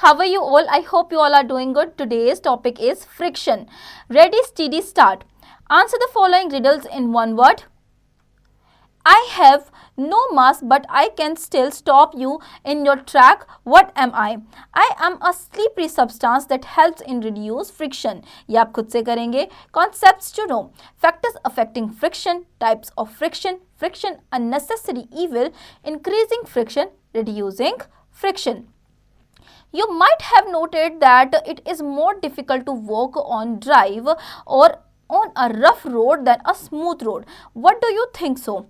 How are you all? I hope you all are doing good. Today's topic is friction. Ready, steady, start. Answer the following riddles in one word. I have no mass but I can still stop you in your track. What am I? I am a slippery substance that helps in reduce friction. ये आप खुद से करेंगे. Concepts to know. Factors affecting friction. Types of friction. Friction a necessary evil. Increasing friction. Reducing friction. You might have noted that it is more difficult to walk on drive or on a rough road than a smooth road. What do you think so?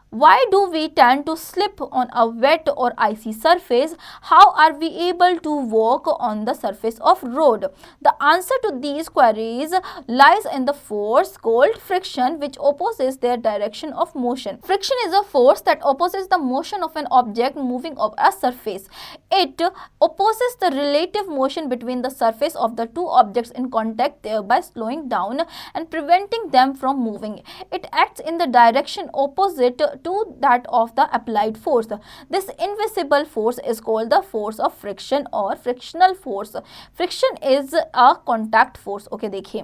Why do we tend to slip on a wet or icy surface? How are we able to walk on the surface of road? The answer to these queries lies in the force called friction, which opposes their direction of motion. Friction is a force that opposes the motion of an object moving on a surface. It opposes the relative motion between the surface of the two objects in contact, thereby slowing down and preventing them from moving. It acts in the direction opposite to that of the applied force. This invisible force is called the force of friction or frictional force. Friction is a contact force. Okay, देखिए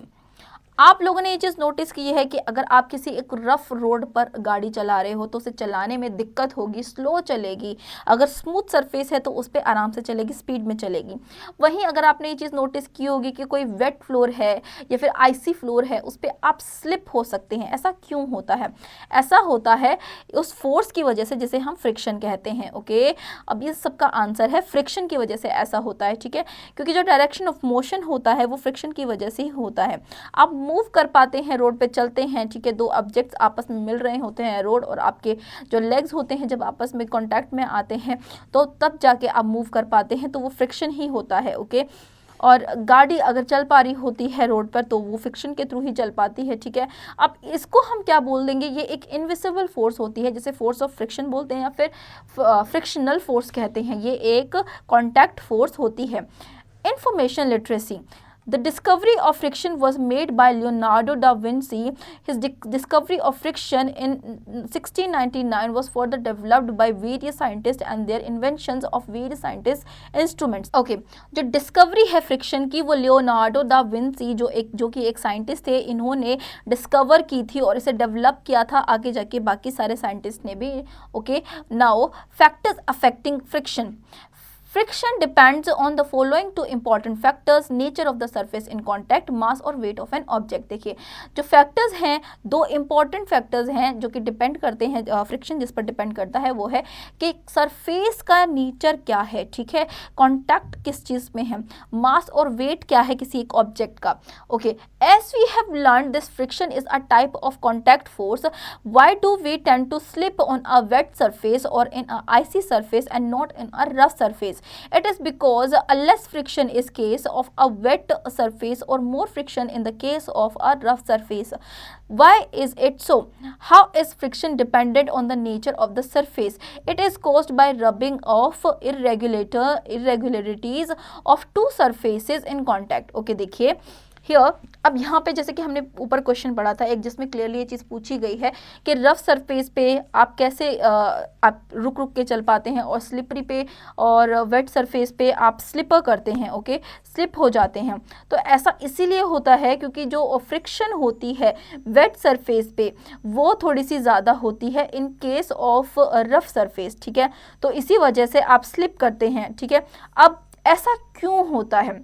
आप लोगों ने ये चीज़ notice की है कि अगर आप किसी एक रफ रोड पर गाड़ी चला रहे हो तो उसे चलाने में दिक्कत होगी, स्लो चलेगी. अगर स्मूथ सरफेस है तो उस पर आराम से चलेगी, स्पीड में चलेगी. वहीं अगर आपने ये चीज़ नोटिस की होगी कि कोई वेट फ्लोर है या फिर आइसी फ्लोर है, उस पर आप स्लिप हो सकते हैं. ऐसा क्यों होता है? ऐसा होता है उस फोर्स की वजह से जिसे हम फ्रिक्शन कहते हैं. ओके, अब ये सबका आंसर है फ्रिक्शन की वजह से ऐसा होता है. ठीक है, क्योंकि जो डायरेक्शन ऑफ मोशन होता है वो फ्रिक्शन की वजह से ही होता है. आप मूव कर पाते हैं, रोड पे चलते हैं. ठीक है, दो ऑब्जेक्ट्स आपस में मिल रहे होते हैं, रोड और आपके जो लेग्स होते हैं जब आपस में कांटेक्ट में आते हैं तो तब जाके आप मूव कर पाते हैं, तो वो फ्रिक्शन ही होता है. ओके, और गाड़ी अगर चल पा रही होती है रोड पर तो वो फ्रिक्शन के थ्रू ही चल पाती है. ठीक है, अब इसको हम क्या बोल देंगे? ये एक इनविजिबल फोर्स होती है जिसे फोर्स ऑफ फ्रिक्शन बोलते हैं या फिर फ्रिक्शनल फोर्स कहते हैं. ये एक कॉन्टैक्ट फोर्स होती है. Information literacy. The discovery of friction was made by Leonardo da Vinci. His discovery of friction in 1699 was further developed by various scientists and their inventions of various scientists instruments. Okay, जो discovery है friction की वो Leonardo da Vinci जो कि एक scientist थे, इन्होंने discover की थी और इसे डेवलप किया था. आगे जाके बाकी सारे साइंटिस्ट ने भी. Okay, now factors affecting friction. Friction depends on the following two important factors: nature of the surface in contact, mass और weight of an object. देखिए जो फैक्टर्स हैं, दो इंपॉर्टेंट फैक्टर्स हैं जो कि डिपेंड करते हैं, फ्रिक्शन जिस पर डिपेंड करता है वो है कि सरफेस का नेचर क्या है. ठीक है, कॉन्टैक्ट किस चीज़ में है, मास और वेट क्या है किसी एक ऑब्जेक्ट का. Okay, as we have learn this friction is a type of contact force. Why do we tend to slip on a wet surface और in a icy surface and not in a rough surface? It is because a less friction is case of a wet surface or more friction in the case of a rough surface. Why is it so? How is friction dependent on the nature of the surface? It is caused by rubbing of irregularities of two surfaces in contact. Okay, देखिए here अब यहाँ पे जैसे कि हमने ऊपर question पढ़ा था एक, जिसमें क्लियरली ये चीज़ पूछी गई है कि रफ सरफेस पे आप कैसे आप रुक के चल पाते हैं और स्लिपरी पे और वेट सरफेस पे आप स्लिपर करते हैं. ओके, स्लिप हो जाते हैं. तो ऐसा इसीलिए होता है क्योंकि जो फ्रिक्शन होती है वेट सरफेस पे वो थोड़ी सी ज़्यादा होती है in case of rough surface. ठीक है, तो इसी वजह से आप स्लिप करते हैं. ठीक है, अब ऐसा क्यों होता है?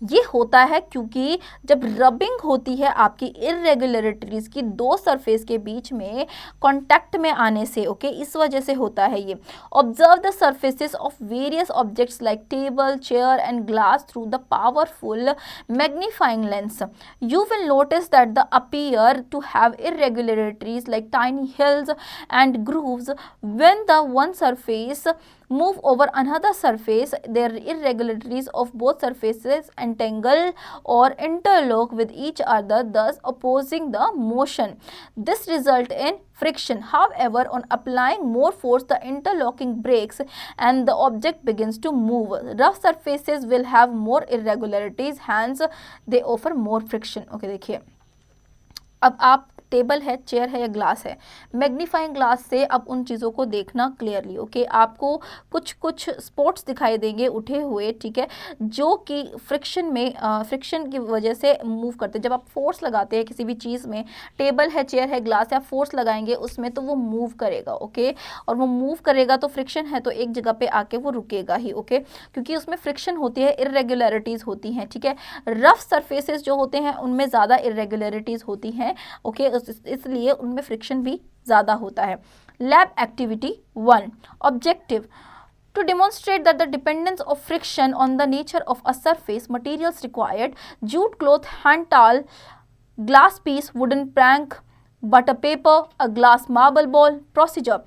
ये होता है क्योंकि जब रबिंग होती है आपकी इरेगुलरिटीज की दो सरफेस के बीच में कांटेक्ट में आने से. ओके, इस वजह से होता है ये. Observe the surfaces of various objects like table, chair and glass through the powerful magnifying lens. You will notice that the appear to have irregularities like tiny hills and grooves. When the one surface move over another surface, their irregularities of both surfaces entangle or interlock with each other, thus opposing the motion. This result in friction. However, on applying more force, the interlocking breaks and the object begins to move. Rough surfaces will have more irregularities, hence they offer more friction. Okay, देखिए अब आप table है, chair है या glass है, magnifying glass से अब उन चीज़ों को देखना क्लियरली। ओके, आपको कुछ कुछ स्पॉट्स दिखाई देंगे उठे हुए, ठीक है, जो कि फ्रिक्शन की वजह से मूव करते हैं। जब आप फोर्स लगाते हैं किसी भी चीज़ में, टेबल है, चेयर है, ग्लास है, आप फोर्स लगाएंगे उसमें तो वो मूव करेगा। ओके, और वो मूव करेगा तो फ्रिक्शन है तो एक जगह पे आके वो रुकेगा ही। ओके, क्योंकि उसमें फ्रिक्शन होती है, इरेगुलरिटीज़ होती हैं, ठीक है। रफ सरफेसेस जो होते हैं उनमें ज़्यादा इरेगुलरिटीज़ होती हैं। ओके, इसलिए उनमें फ्रिक्शन भी ज़्यादा होता है। Lab activity 1, objective to demonstrate that the dependence of friction on the nature of a surface, materials required: jute cloth, hand towel, glass piece, wooden plank, butter paper, a glass marble ball. Procedure: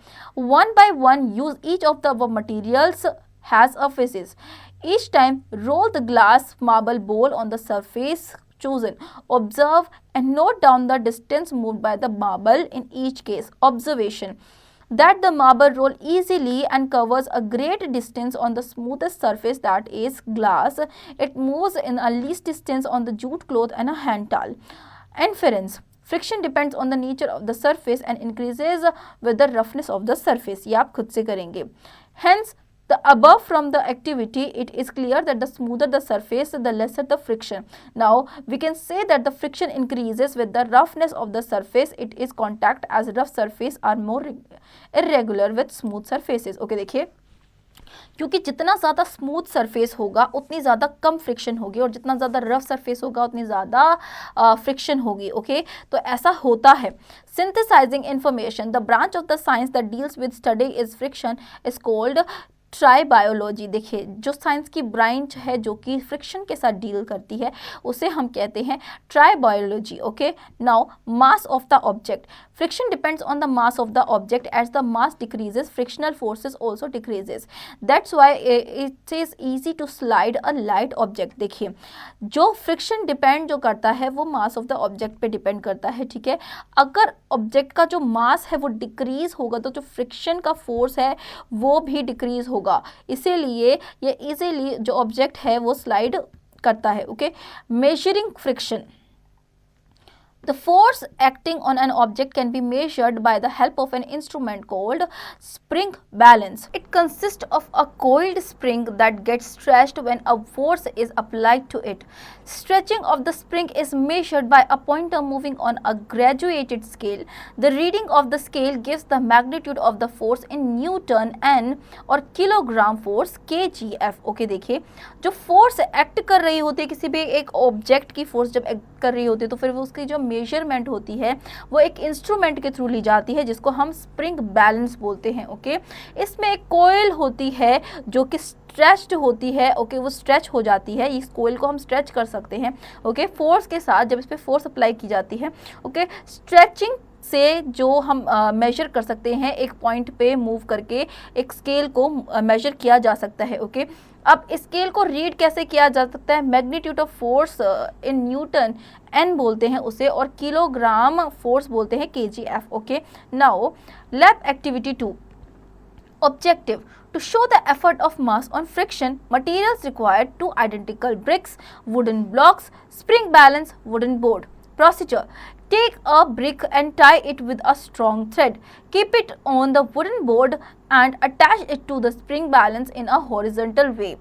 one by one use each of the above materials has a faces. Each time roll the glass marble ball on the surface chosen. Observe and note down the distance moved by the marble in each case. Observation: that the marble roll easily and covers a great distance on the smoothest surface, that is glass. It moves in a least distance on the jute cloth and a hand towel. Inference: friction depends on the nature of the surface and increases with the roughness of the surface. ये आप खुद से करेंगे. Hence the above from the activity, it is clear that the smoother the surface, the lesser the friction. Now we can say that the friction increases with the roughness of the surface. It is contact, as rough surface are more irregular with smooth surfaces. Okay, देखिए, क्योंकि जितना ज़्यादा smooth surface होगा उतनी ज़्यादा कम friction होगी, और जितना ज़्यादा रफ सरफेस होगा उतनी ज़्यादा फ्रिक्शन होगी। ओके, तो ऐसा होता है। Synthesising information, the branch of the science that deals with study is friction is called tribology. देखिए, जो साइंस की ब्रांच है जो कि फ्रिक्शन के साथ डील करती है उसे हम कहते हैं tribology. Okay, now mass of the object, friction depends on the mass of the object. As the mass decreases, frictional forces also decreases. That's why it is easy to slide a light object. देखिए, जो friction depend जो करता है वो mass of the object पे depend करता है, ठीक है। अगर ऑब्जेक्ट का जो मास है वो डिक्रीज होगा तो जो फ्रिक्शन का फोर्स है वो भी डिक्रीज होगा, इसीलिए ये इजीली जो ऑब्जेक्ट है वो स्लाइड करता है। Okay, measuring friction, the force acting on an object can be measured by the help of an instrument called spring balance. It consists of a coiled spring that gets stretched when a force is applied to it. Stretching of the spring is measured by a pointer moving on a graduated scale. The reading of the scale gives the magnitude of the force in Newton N और kilogram force kgf. Okay, देखिए, जो force act कर रही होती है किसी भी एक ऑब्जेक्ट की, फोर्स जब एक्ट कर रही होती है तो फिर वो उसकी जो मेजरमेंट होती है वो एक इंस्ट्रूमेंट के थ्रू ली जाती है जिसको हम स्प्रिंग बैलेंस बोलते हैं। ओके, इसमें एक कोयल होती है जो कि स्ट्रेच्ड होती है। ओके, वो स्ट्रेच हो जाती है, इस कोयल को हम स्ट्रेच कर सकते हैं। ओके, फोर्स के साथ जब इस पर फोर्स अप्लाई की जाती है। ओके, स्ट्रेचिंग से जो हम मेजर कर सकते हैं, एक पॉइंट पे मूव करके एक स्केल को मेजर किया जा सकता है। ओके, अब स्केल को रीड कैसे किया जा सकता है? Magnitude of force in newton N बोलते हैं उसे, और किलोग्राम फोर्स बोलते हैं kgf. Okay, now lab activity 2, objective: to show the effect of mass on friction, materials required: 2 identical bricks, wooden blocks, spring balance, wooden board. Procedure: take a brick and tie it with a strong thread. Keep it on the wooden board and attach it to the spring balance in a horizontal way.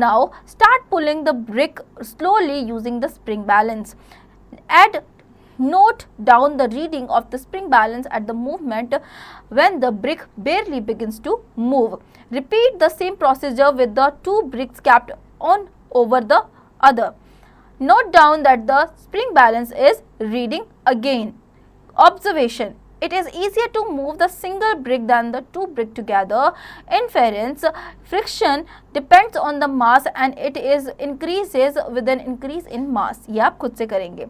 Now start pulling the brick slowly using the spring balance. Note down the reading of the spring balance at the movement when the brick barely begins to move. Repeat the same procedure with the 2 bricks kept on over the other. Note down that the spring balance is reading again. Observation: it is easier to move the single brick than the 2 brick together. Inference: friction depends on the mass and it is increases with an increase in mass. ये आप खुद से करेंगे।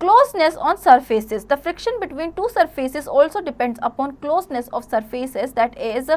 Closeness on surfaces: the friction between 2 surfaces also depends upon closeness of surfaces, that is,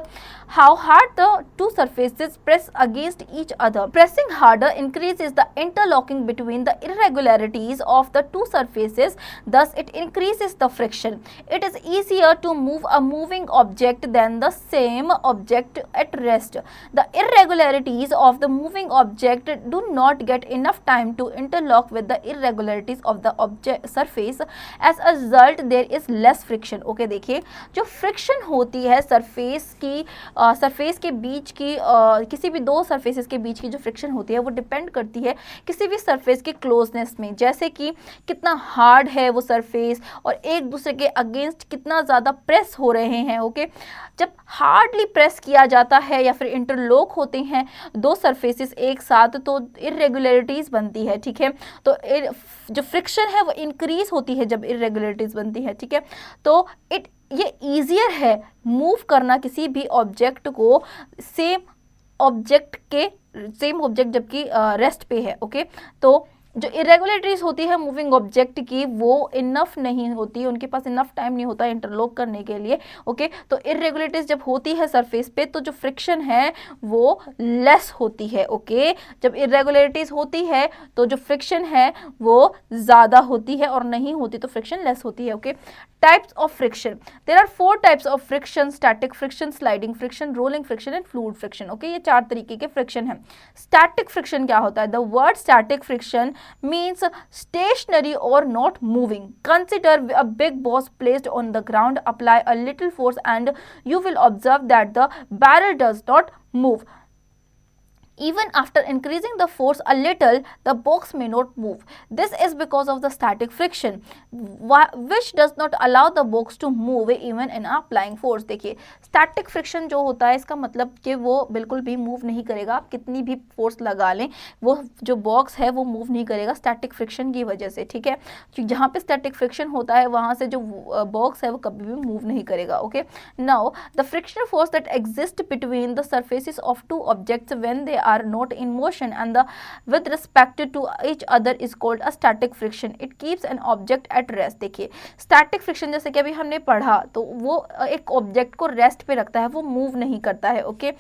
how hard the 2 surfaces press against each other. Pressing harder increases the interlocking between the irregularities of the 2 surfaces, thus it increases the friction. It is easier to move a moving object than the same object at rest. The irregularities of the moving object do not get enough time to interlock with the irregularities of the object surface. As a result there is less friction. Okay देखिए जो friction होती है surface के बीच की किसी भी दो surfaces के बीच की जो फ्रिक्शन होती है वो डिपेंड करती है किसी भी सरफेस के क्लोजनेस में, जैसे कि कितना हार्ड है वो सरफेस और एक दूसरे के अगेंस्ट कितना ज़्यादा प्रेस हो रहे हैं. ओके जब हार्डली प्रेस किया जाता है या फिर इंटरलॉक होते हैं दो सरफेसेस एक साथ तो इरेगुलरिटीज़ बनती है. ठीक है तो जो फ्रिक्शन है वो इंक्रीज होती है जब इरेगुलरिटीज़ बनती है. ठीक है तो ये ईजियर है मूव करना किसी भी ऑब्जेक्ट को सेम ऑब्जेक्ट जबकि रेस्ट पे है. ओके तो जो इरेगुलरिटीज होती है मूविंग ऑब्जेक्ट की वो इनफ नहीं होती, उनके पास इनफ टाइम नहीं होता इंटरलॉक करने के लिए. ओके तो इरेगुलरिटीज जब होती है सरफेस पे तो जो फ्रिक्शन है वो लेस होती है. ओके जब इरेगुलरिटीज होती है तो जो फ्रिक्शन है वो ज़्यादा होती है और नहीं होती तो फ्रिक्शन लेस होती है. Okay types of friction, there are 4 types of friction, static friction, sliding friction, rolling friction and fluid friction. Okay ये 4 तरीके के फ्रिक्शन हैं. स्टैटिक फ्रिक्शन क्या होता है? The word static friction means stationary or not moving. Consider a big box placed on the ground, apply a little force and you will observe that the barrel does not move. Even after increasing the force a little, the box may not move. This is because of the static friction, which does not allow the box to move even in applying force. देखिए static friction जो होता है इसका मतलब कि वो बिल्कुल भी मूव नहीं करेगा, आप कितनी भी फोर्स लगा लें वो जो बॉक्स है वो मूव नहीं करेगा स्टैटिक फ्रिक्शन की वजह से. ठीक है क्योंकि जहाँ पे स्टैटिक फ्रिक्शन होता है वहाँ से जो बॉक्स है वो कभी भी मूव नहीं करेगा. Okay now the frictional force that exist between the surfaces of two objects when they are not in motion and the with respect to each other is called a static friction. It keeps an object at rest. देखिए static friction जैसे कि अभी हमने पढ़ा तो वो एक object को रेस्ट पे रखता है, वो मूव नहीं करता है. Okay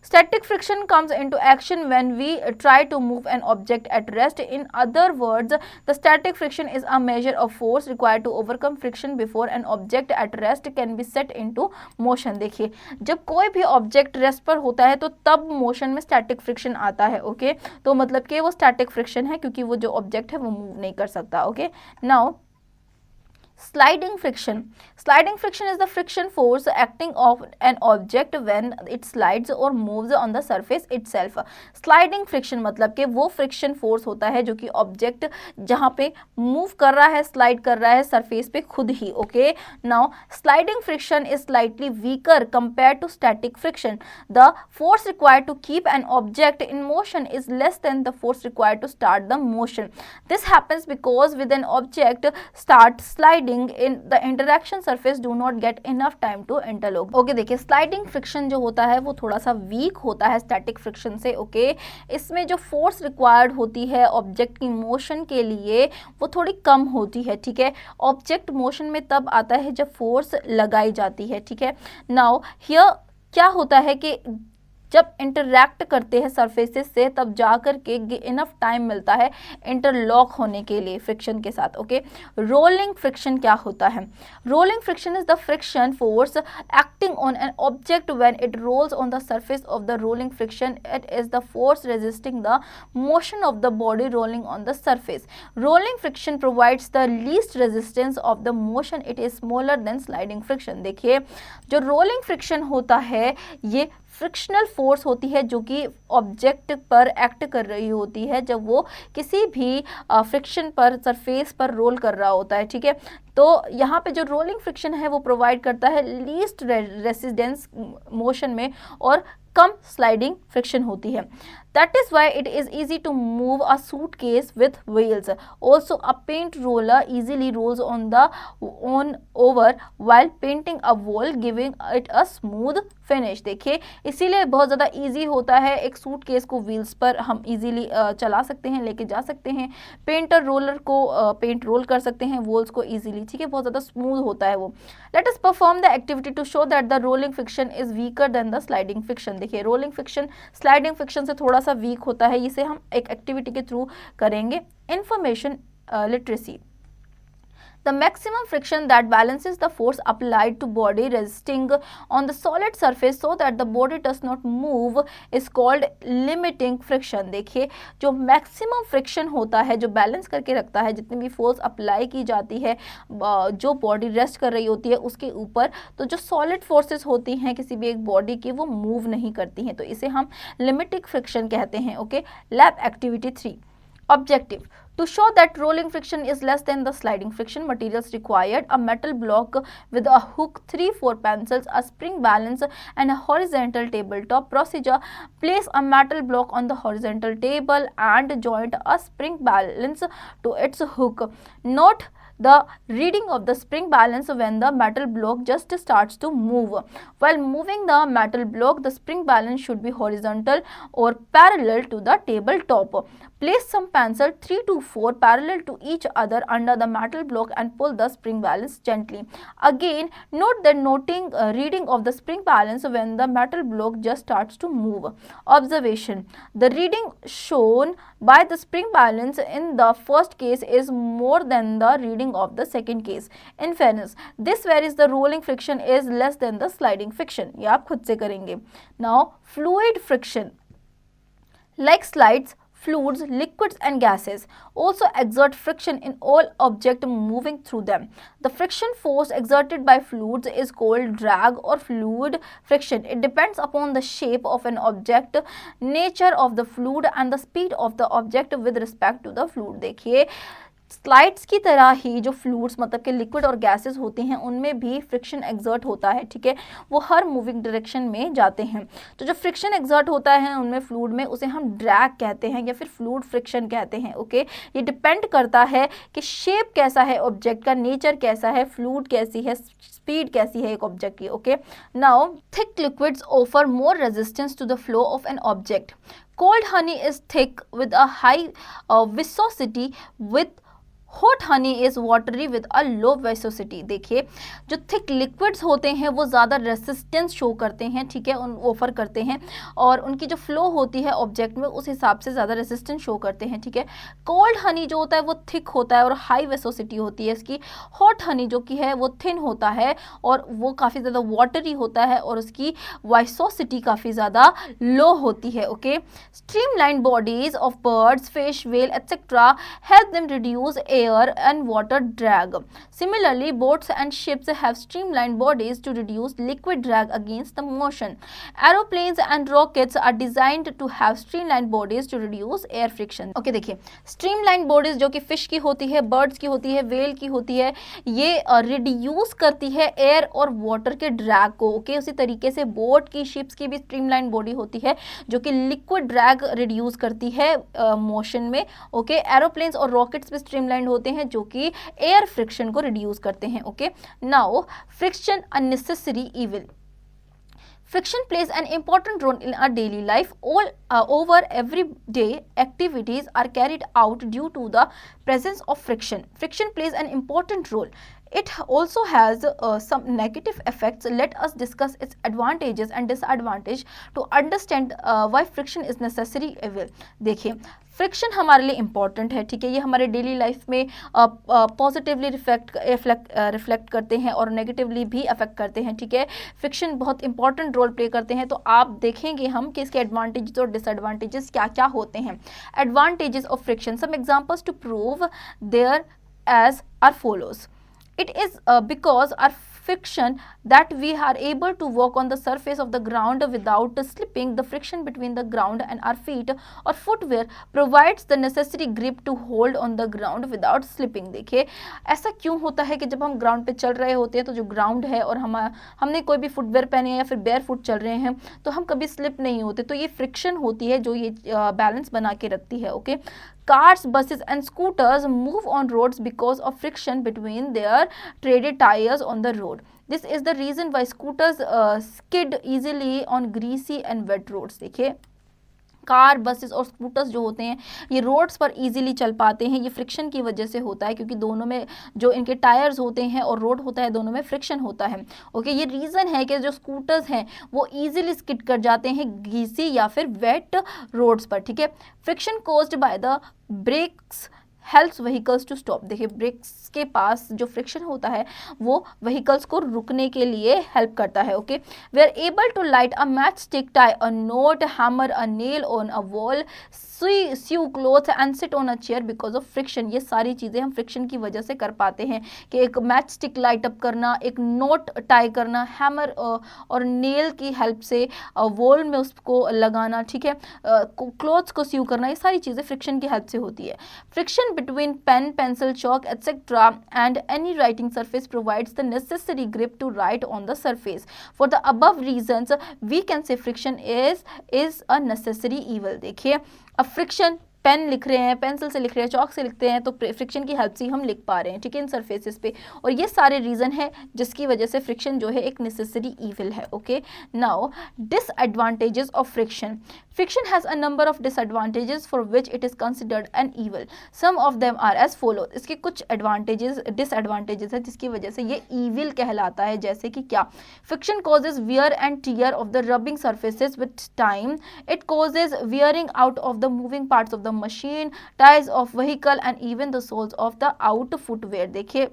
Static friction comes into action when we try to move an object at rest. In other words, the static friction is a measure of force required to overcome friction before an object at rest can be set into motion. देखिए जब कोई भी object rest पर होता है तो तब motion में स्टैटिक फ्रिक्शन आता है. ओके तो मतलब कि वो स्टैटिक फ्रिक्शन है क्योंकि वो जो ऑब्जेक्ट है वो मूव नहीं कर सकता. Okay now Sliding friction. Sliding friction is the friction force acting on an object when it slides or moves on the surface itself. Sliding friction मतलब कि वो friction force होता है जो कि object जहाँ पे move कर रहा है, slide कर रहा है surface पे खुद ही. Okay. Now sliding friction is slightly weaker compared to static friction. The force required to keep an object in motion is less than the force required to start the motion. This happens because with an object start sliding in the interaction surface do not get enough time to interlock. Okay देखिए sliding friction जो होता है वो थोड़ा सा week होता है static friction से. ओके इसमें जो फोर्स रिक्वायर्ड होती है ऑब्जेक्ट की मोशन के लिए वो थोड़ी कम होती है. ठीक है ऑब्जेक्ट मोशन में तब आता है जब फोर्स लगाई जाती है. ठीक है नाउ हियर क्या होता है कि जब इंटरैक्ट करते हैं सरफेसेस से तब जाकर के इनफ टाइम मिलता है इंटरलॉक होने के लिए फ्रिक्शन के साथ. ओके रोलिंग फ्रिक्शन क्या होता है? Rolling friction is the friction force acting on an object when it rolls on the surface of the rolling friction. It is the force resisting the motion of the body rolling on the surface. Rolling friction provides the least resistance of the motion. It is smaller than sliding friction. देखिए जो rolling friction होता है ये frictional force होती है जो कि object पर एक्ट कर रही होती है जब वो किसी भी फ्रिक्शन पर सरफेस पर रोल कर रहा होता है. ठीक है तो यहाँ पे जो रोलिंग फ्रिक्शन है वो प्रोवाइड करता है लीस्ट रेसिस्टेंस मोशन में और कम स्लाइडिंग फ्रिक्शन होती है. That is why it is easy to move a suitcase with wheels. Also, a paint roller easily rolls on over while painting a wall, giving it a smooth finish. देखिए इसीलिए बहुत ज़्यादा easy होता है. एक suitcase को wheels पर हम इजीली चला सकते हैं, लेके जा सकते हैं. पेंटर रोलर को पेंट रोल कर सकते हैं वॉल्स को इजीली. ठीक है बहुत ज़्यादा स्मूथ होता है वो. Let us perform the activity to show that the rolling friction is weaker than the sliding friction. देखिए रोलिंग फ्रिक्शन स्लाइडिंग फ्रिक्शन से थोड़ा सा वीक होता है. इसे हम एक एक्टिविटी के थ्रू करेंगे. Information literacy. The maximum friction that balances the force applied to body resting on the solid surface so that the body does not move is called limiting friction। देखिए जो maximum friction होता है, जो balance करके रखता है, जितनी भी फोर्स अप्लाई की जाती है जो बॉडी रेस्ट कर रही होती है उसके ऊपर, तो जो सॉलिड फोर्सेस होती हैं किसी भी एक बॉडी की वो मूव नहीं करती हैं, तो इसे हम लिमिटिंग फ्रिक्शन कहते हैं। Okay, lab activity 3। Objective: to show that rolling friction is less than the sliding friction, materials required: a metal block with a hook, 3-4 pencils, a spring balance and a horizontal tabletop. Procedure: place a metal block on the horizontal table and joint a spring balance to its hook. Note the reading of the spring balance when the metal block just starts to move. While moving the metal block, the spring balance should be horizontal or parallel to the tabletop. Place some pencil 3 to 4 parallel to each other under the metal block and pull the spring balance gently. Again, note the reading of the spring balance when the metal block just starts to move. Observation: the reading shown by the spring balance in the first case is more than the reading of the second case. In fairness, this varies the rolling friction is less than the sliding friction. ये आप खुद से करेंगे. Now, fluid friction. Like slides, fluids, liquids and gases also exert friction in all objects moving through them. The friction force exerted by fluids is called drag or fluid friction. It depends upon the shape of an object, nature of the fluid and the speed of the object with respect to the fluid. देखिए slides की तरह ही जो fluids मतलब कि liquid और gases होते हैं उनमें भी फ्रिक्शन एक्सर्ट होता है, ठीक है, वो हर मूविंग डायरेक्शन में जाते हैं। तो जो फ्रिक्शन एक्सर्ट होता है उनमें फ्लूइड में, उसे हम ड्रैग कहते हैं या फिर फ्लूइड फ्रिक्शन कहते हैं। ओके, ये डिपेंड करता है कि शेप कैसा है ऑब्जेक्ट का, नेचर कैसा है, फ्लूइड कैसी है, स्पीड कैसी है एक ऑब्जेक्ट की। Okay, now thick liquids offer more resistance to the flow of an object. Cold honey is thick with a high viscosity, with hot honey is watery with a low viscosity. देखिए जो thick liquids होते हैं वो ज़्यादा resistance show करते हैं, ठीक है, उन ऑफर करते हैं, और उनकी जो फ्लो होती है ऑब्जेक्ट में उस हिसाब से ज़्यादा रेसिस्टेंस शो करते हैं, ठीक है। कोल्ड हनी जो होता है वो थिक होता है और हाई वेसोसिटी होती है इसकी। हॉट हनी जो कि है वो थिन होता है और वो काफ़ी ज़्यादा वाटरी होता है और उसकी वेसोसिटी काफ़ी ज़्यादा लो होती है। Okay, streamline bodies of birds, fish, whale etcetera help them reduce air and water drag. Similarly, boats and ships have streamlined bodies to reduce liquid drag against the motion. Aeroplanes and rockets are designed to have streamlined bodies to reduce air friction. Okay, देखिए streamlined bodies जो कि fish की होती है, birds की होती है, whale की होती है, ये reduce करती है air और water के drag को। okay, उसी तरीके से boat की, ships की भी streamlined body होती है जो कि liquid drag reduce करती है motion में। okay, aeroplanes और rockets भी streamlined होते हैं जो कि एयर फ्रिक्शन को रिड्यूस करते हैं। Okay, now friction unnecessary evil. Friction plays an important role in our daily life. All over everyday activities are carried out due to the presence of friction. Friction plays an important role. It also has some negative effects. Let us discuss its advantages and disadvantages to understand why friction is necessary evil. देखिए friction हमारे लिए important है, ठीक है, ये हमारे daily life में positively reflect करते हैं और नेगेटिवली भी अफेक्ट करते हैं, ठीक है। फ्रिक्शन बहुत इंपॉर्टेंट रोल प्ले करते हैं, तो आप देखेंगे हम कि इसके एडवांटेजेस और डिसएडवांटेजेस क्या क्या होते हैं। Advantages of friction, some examples to prove their as are follows. It is because our friction that we are able to walk on the surface of the ground without slipping. The friction between the ground and our feet or footwear provides the necessary grip to hold on the ground without slipping. देखिए ऐसा क्यों होता है कि जब हम ground पे चल रहे होते हैं तो जो ग्राउंड है और हमने कोई भी फुटवेयर पहने या फिर बेयर फुट चल रहे हैं तो हम कभी स्लिप नहीं होते, तो ये फ्रिक्शन होती है जो ये बैलेंस बना के रखती है। Okay, cars, buses and scooters move on roads because of friction between their treaded tires on the road. This is the reason why scooters skid easily on greasy and wet roads. देखिए car, buses और scooters जो होते हैं ये roads पर easily चल पाते हैं, ये फ्रिक्शन की वजह से होता है क्योंकि दोनों में जो इनके टायर्स होते हैं और रोड होता है दोनों में फ्रिक्शन होता है। ओके, ये रीज़न है कि जो स्कूटर्स हैं वो इजीली स्किड कर जाते हैं गीसी या फिर वेट रोड्स पर, ठीक है। Friction caused by the brakes helps vehicles to stop. देखिए ब्रेक्स के पास जो फ्रिक्शन होता है वो व्हीकल्स को रुकने के लिए हेल्प करता है। Okay, we are able to light a match stick, tie a knot, hammer a nail on a wall, sew cloth and sit on a chair because of friction. ये सारी चीज़ें हम फ्रिक्शन की वजह से कर पाते हैं कि एक मैच स्टिक लाइट अप करना, एक नोट टाई करना, हैमर और नेल की हेल्प से वॉल में उसको लगाना, ठीक है, क्लोथ्स को स्यू करना, ये सारी चीज़ें फ्रिक्शन की हेल्प से होती है। Friction between pen, pencil, chalk, etc. and any writing surface provides the necessary grip to write on the surface. For the above reasons, we can say friction is a necessary evil. देखिए अब friction, pen लिख रहे हैं, pencil से लिख रहे हैं, चौक से लिखते हैं, तो फ्रिक्शन की हेल्प से हम लिख पा रहे हैं, ठीक है, इन सरफेसेस पे। और ये सारे रीजन है जिसकी वजह से फ्रिक्शन जो है एक नेसेसरी ईविल है। Okay, now disadvantages of friction. Friction has a number of disadvantages for which it is considered an evil. Some of them are as follow. इसके कुछ एडवांटेजेस, डिसएडवांटेजेस है जिसकी वजह से ये ईविल कहलाता है। जैसे कि क्या? Friction causes wear and tear of the rubbing surfaces with time. It causes wearing out of the moving parts of the machine, tires of vehicle and even the soles of the out footwear। देखिए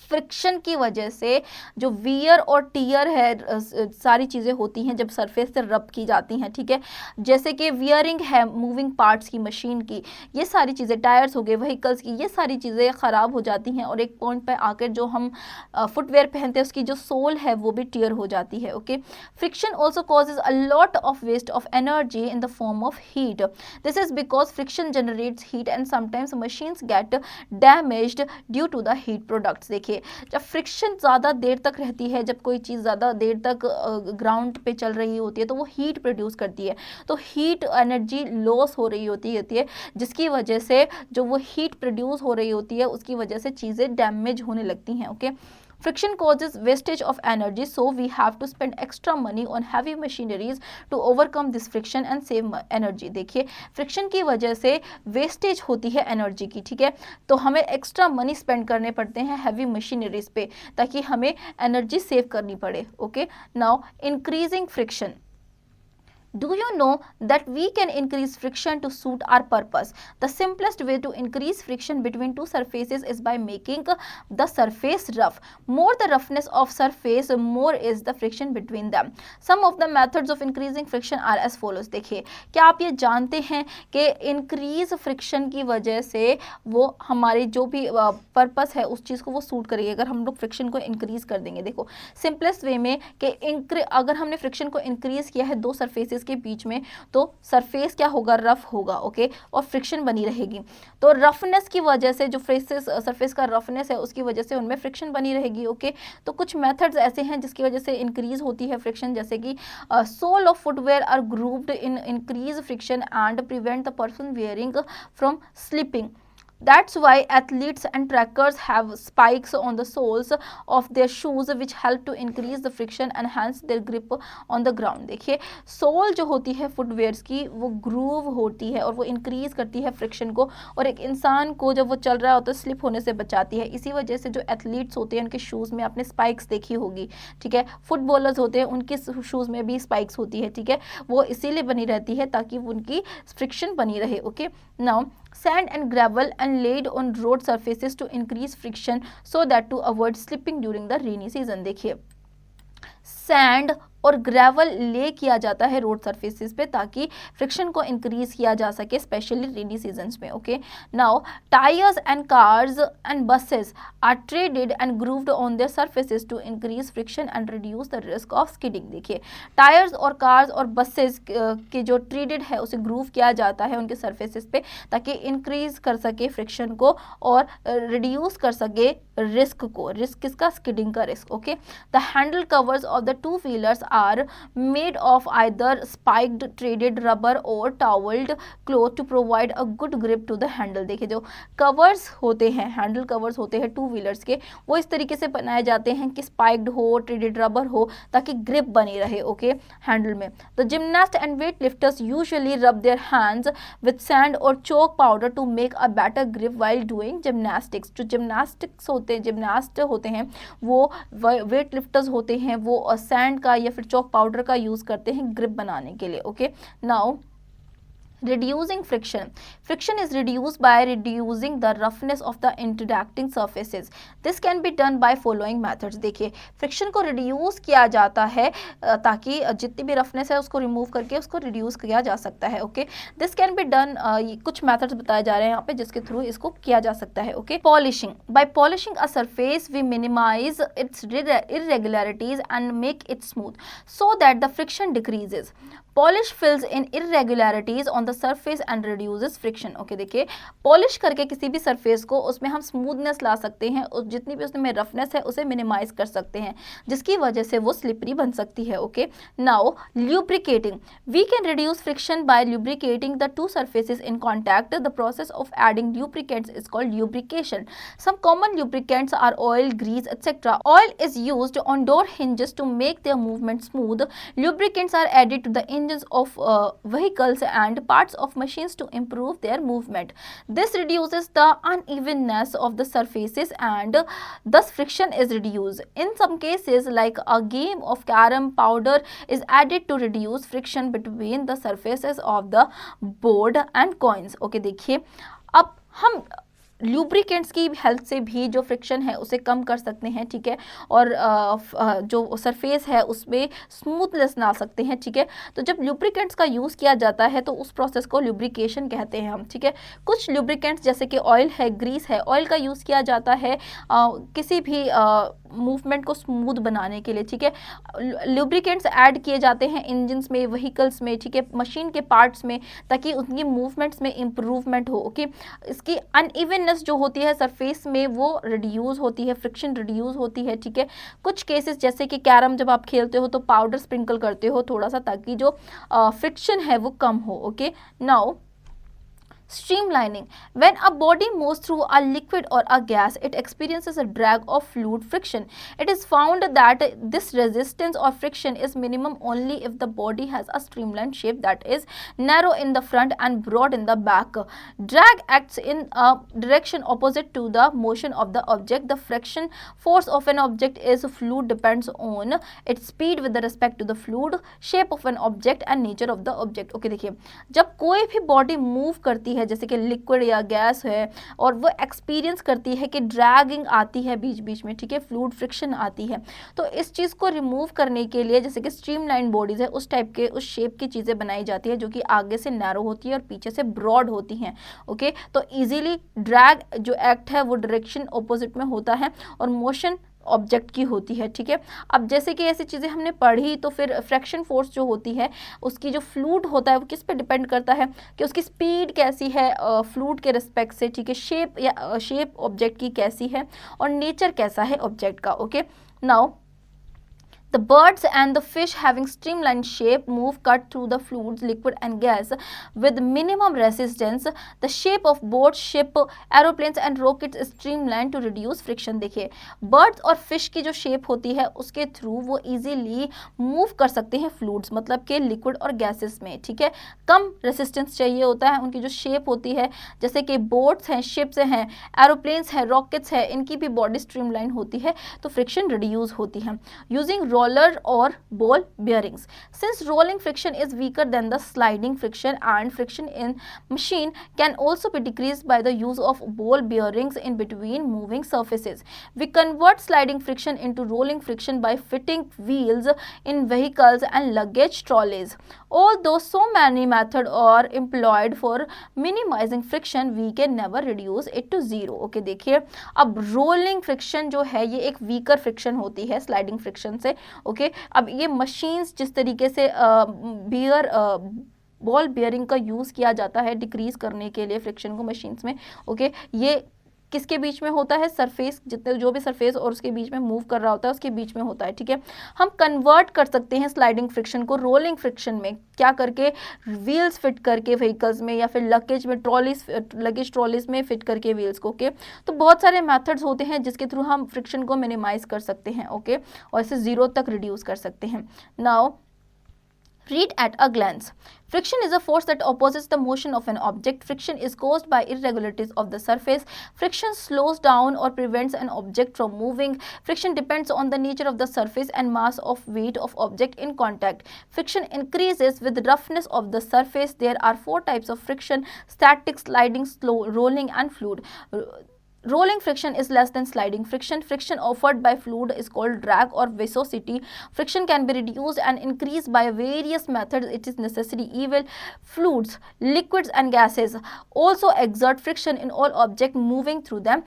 friction की वजह से जो wear और tier है सारी चीज़ें होती हैं जब सरफेस से रब की जाती हैं, ठीक है, जैसे कि वियरिंग है मूविंग पार्ट्स की, मशीन की, ये सारी चीज़ें, टायर्स हो गए व्हीकल्स की, ये सारी चीज़ें ख़राब हो जाती हैं और एक पॉइंट पे आकर जो हम फुटवेयर पहनते हैं उसकी जो सोल है वो भी टीयर हो जाती है। Okay, friction also causes a lot of waste of energy in the form of heat. This is because friction generates heat and sometimes machines get damaged due to the heat products. देखिए जब friction ज़्यादा देर तक रहती है, जब कोई चीज़ ज़्यादा देर तक ग्राउंड पे चल रही होती है तो वो हीट प्रोड्यूस करती है, तो हीट एनर्जी लॉस हो रही होती है जिसकी वजह से जो वो हीट प्रोड्यूस हो रही होती है उसकी वजह से चीज़ें डैमेज होने लगती हैं। Okay, friction causes wastage of energy, so we have to spend extra money on heavy machineries to overcome this friction and save energy। देखिए फ्रिक्शन की वजह से वेस्टेज होती है एनर्जी की, ठीक है, तो हमें एक्स्ट्रा मनी स्पेंड करने पड़ते हैं हैवी मशीनरीज पे ताकि हमें एनर्जी सेव करनी पड़े। Okay, now increasing friction. Do you know that we can increase friction to suit our purpose? The simplest way to increase friction between two surfaces is by making the surface rough. More the roughness of surface, more is the friction between them. Some of the methods of increasing friction are as follows। देखिए क्या आप ये जानते हैं कि increase friction की वजह से वो हमारे जो भी पर्पस है उस चीज़ को वो सूट करेगी अगर हम लोग फ्रिक्शन को इंक्रीज कर देंगे। देखो सिंपलेस्ट वे में कि अगर हमने फ्रिक्शन को इंक्रीज किया है दो सरफेसेस के बीच में तो सरफेस क्या होगा? रफ होगा। ओके, और फ्रिक्शन बनी रहेगी, तो रफनेस की वजह से जो सरफेस का रफनेस है उसकी वजह से उनमें फ्रिक्शन बनी रहेगी। ओके, तो कुछ मेथड्स ऐसे हैं जिसकी वजह से इंक्रीज होती है फ्रिक्शन, जैसे कि sole of footwear are grooved in increase friction and prevent the person wearing from slipping. That's why athletes and trackers have spikes on the soles of their shoes which help to increase the friction and enhance their grip on the ground। देखिए soul जो होती है footwears की वो groove होती है और वो इंक्रीज करती है फ्रिक्शन को और एक इंसान को जब वो चल रहा होता है स्लिप होने से बचाती है। इसी वजह से जो एथलीट्स होते हैं उनके शूज़ में आपने स्पाइक्स देखी होगी, ठीक है, फुटबॉलर्स होते हैं उनके शूज़ में भी स्पाइक्स होती है, ठीक है, वो इसीलिए बनी रहती है ताकि उनकी फ्रिक्शन बनी रहे। Okay, now sand and gravel and laid on road surfaces to increase friction so that to avoid slipping during the rainy season। देखिए सैंड और ग्रेवल ले किया जाता है रोड सरफेसेस पे ताकि फ्रिक्शन को इंक्रीज किया जा सके स्पेशली रेनी सीजन्स में। Okay, now tyres and cars and buses are treaded and grooved on their surfaces to increase friction and reduce the risk of skidding. देखिए टायर्स और cars और बसेस के जो ट्रेडेड है उसे ग्रूव किया जाता है उनके सरफेसेस पे ताकि इंक्रीज कर सके फ्रिक्शन को और रिड्यूस कर सके रिस्क को। रिस्क किसका? स्किडिंग का risk. Okay, the handle covers of the two wheelers are made of either spiked threaded rubber or toweled cloth to provide a good grip to the handle। देखिए जो covers होते हैं, handle covers होते हैं two wheelers के, वो इस तरीके से बनाए जाते हैं कि स्पाइक्ड हो, थ्रेडेड रबर हो ताकि ग्रिप बनी रहे। ओके, हैंडल में the gymnast and weight lifters usually rub their hands with sand और chalk powder to make a better grip while doing gymnastics. जो जिमनास्टिक्स होते हैं, जिमनास्ट होते हैं वो वेट लिफ्टर्स होते हैं वो सैंड का या फिर चॉक पाउडर का यूज करते हैं ग्रिप बनाने के लिए। Okay, now Reducing friction. Friction is reduced by reducing the roughness of the interacting surfaces. This can be done by following methods. देखिए फ्रिक्शन को रिड्यूस किया जाता है ताकि जितनी भी रफनेस है उसको रिमूव करके उसको रिड्यूस किया जा सकता है. Okay, this can be done, कुछ मेथड्स बताए जा रहे हैं यहाँ पे जिसके थ्रू इसको किया जा सकता है. Okay, polishing. By polishing a surface we minimise its irregularities and make it smooth so that the friction decreases. Polish fills in irregularities on the surface and reduces friction. Okay, देखिए polish करके किसी भी surface को उसमें हम smoothness ला सकते हैं और जितनी भी उसमें रफनेस है उसे मिनिमाइज कर सकते हैं जिसकी वजह से वो स्लिपरी बन सकती है. Okay, now lubricating. We can reduce friction by lubricating the two surfaces in contact. The process of adding lubricants is called lubrication. Some common lubricants are oil, grease, etc. Oil is used on door hinges to make their movement smooth. Lubricants are added to the engines of vehicles and parts of machines to improve their movement. This reduces the unevenness of the surfaces and thus friction is reduced. In some cases, like a game of carom, powder is added to reduce friction between the surfaces of the board and coins. Okay, देखिए अब हम lubricants की help से भी जो friction है उसे कम कर सकते हैं. ठीक है, और जो सरफेस है उसमें स्मूथनेस ला सकते हैं. ठीक है, तो जब ल्यूब्रिकेंट्स का यूज़ किया जाता है तो उस प्रोसेस को ल्यूब्रिकेशन कहते हैं हम. ठीक है, कुछ ल्यूब्रिकेंट्स जैसे कि ऑयल है, ग्रीस है, ऑयल का यूज़ किया जाता है किसी भी मूवमेंट को स्मूथ बनाने के लिए. ठीक है, ल्यूब्रिकेंट्स ऐड किए जाते हैं इंजन्स में, व्हीकल्स में, ठीक है, मशीन के पार्ट्स में ताकि उनकी मूवमेंट्स में इम्प्रूवमेंट हो. ओके, इसकी अनइवननेस जो होती है सरफेस में वो रिड्यूस होती है, फ्रिक्शन रिड्यूस होती है. ठीक है, कुछ केसेस जैसे कि कैरम जब आप खेलते हो तो पाउडर स्प्रिंकल करते हो थोड़ा सा ताकि जो फ्रिक्शन है वो कम हो. Okay, now streamlining. When a body moves through a liquid or a gas, it experiences a drag of fluid friction. It is found that this resistance or friction is minimum only if the body has a streamlined shape, that is narrow in the front and broad in the back. Drag acts in a direction opposite to the motion of the object. The friction force of an object is fluid depends on its speed with respect to the fluid, shape of an object and nature of the object. Okay, देखिए जब कोई भी body move करती है जैसे कि liquid या gas है और वो एक्सपीरियंस करती है कि ड्रैगिंग आती है बीच बीच में. ठीक है, फ्लूइड फ्रिक्शन आती है, तो इस चीज़ को रिमूव करने के लिए जैसे कि स्ट्रीमलाइन बॉडीज है उस टाइप के उस शेप की चीज़ें बनाई जाती है जो कि आगे से नैरो होती है और पीछे से ब्रॉड होती हैं. ओके, तो इजीली ड्रैग जो एक्ट है वो डायरेक्शन ऑपोजिट में होता है और मोशन ऑब्जेक्ट की होती है. ठीक है, अब जैसे कि ऐसी चीज़ें हमने पढ़ी तो फिर फ्रैक्शन फोर्स जो होती है उसकी जो फ्लूइड होता है वो किस पे डिपेंड करता है कि उसकी स्पीड कैसी है फ्लूइड के रिस्पेक्ट से. ठीक है, शेप या शेप ऑब्जेक्ट की कैसी है और नेचर कैसा है ऑब्जेक्ट का. Okay, now the birds and the fish having streamlined shape move cut through the fluids, liquid and gas with minimum resistance. The shape of boats, ship, aeroplanes and rockets is streamlined to reduce friction. देखिए birds और fish की जो shape होती है उसके through वो easily move कर सकते हैं fluids मतलब कि liquid और gases में. ठीक है, कम resistance चाहिए होता है, उनकी जो shape होती है जैसे कि boats हैं, ships हैं, aeroplanes हैं, rockets हैं, इनकी भी body streamline होती है तो friction reduce होती है. Using roller or ball bearings. Since rolling friction is weaker than the sliding friction and friction in machine can also be decreased by the use of ball bearings in between moving surfaces. We convert sliding friction into rolling friction by fitting wheels in vehicles and luggage trolleys. Although so many methods are employed for minimizing friction, we can never reduce it to zero. Okay, देखिए अब rolling friction जो है ये एक weaker friction होती है sliding friction से. Okay, अब ये मशीन्स जिस तरीके से बॉल बियरिंग का यूज़ किया जाता है डिक्रीज करने के लिए फ्रिक्शन को मशीन्स में. ओके, ये किसके बीच में होता है? सरफेस, जितने जो भी सरफेस और उसके बीच में मूव कर रहा होता है उसके बीच में होता है. ठीक है, हम कन्वर्ट कर सकते हैं स्लाइडिंग फ्रिक्शन को रोलिंग फ्रिक्शन में क्या करके, व्हील्स फिट करके व्हीकल्स में या फिर लगेज में लगेज ट्रॉलीज में फिट करके व्हील्स को. ओके, तो बहुत सारे मेथड्स होते हैं जिसके थ्रू हम फ्रिक्शन को मिनिमाइज कर सकते हैं. ओके, और इसे ज़ीरो तक रिड्यूस कर सकते हैं. Now Read at a glance. Friction is a force that opposes the motion of an object. Friction is caused by irregularities of the surface. Friction slows down or prevents an object from moving. Friction depends on the nature of the surface and mass of weight of object in contact. Friction increases with roughness of the surface. There are 4 types of friction: static, sliding, slow, rolling and fluid. Rolling friction is less than sliding friction. Friction offered by fluid is called drag or viscosity. Friction can be reduced and increased by various methods. It is necessary evil. Fluids, liquids and gases also exert friction in all objects moving through them.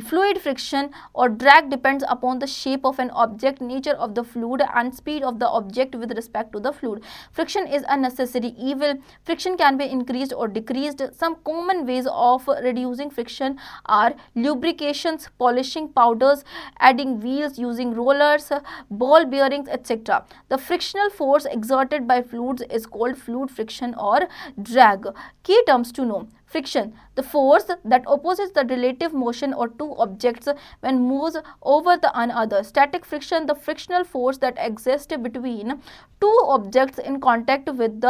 Fluid friction or drag depends upon the shape of an object, nature of the fluid and speed of the object with respect to the fluid. Friction is a necessary evil. Friction can be increased or decreased. Some common ways of reducing friction are lubrications, polishing powders, adding wheels, using rollers, ball bearings, etc. The frictional force exerted by fluids is called fluid friction or drag. Key terms to know: friction, the force that opposes the relative motion or two objects when moves over the another. Static friction, the frictional force that exists between two objects in contact with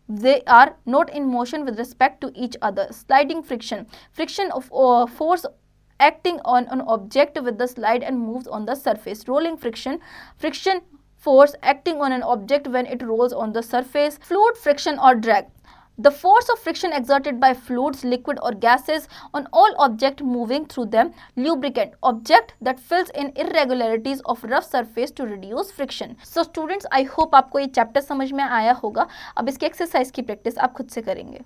they are not in motion with respect to each other. Sliding friction, friction of force acting on an object with the slide and moves on the surface. Rolling friction, friction force acting on an object when it rolls on the surface. Fluid friction or drag, the force of friction exerted by fluids, liquid or gases on all object moving through them. Lubricant, object that fills in irregularities of rough surface to reduce friction. So students, I hope आपको ये chapter समझ में आया होगा. अब इसके exercise की practice आप खुद से करेंगे.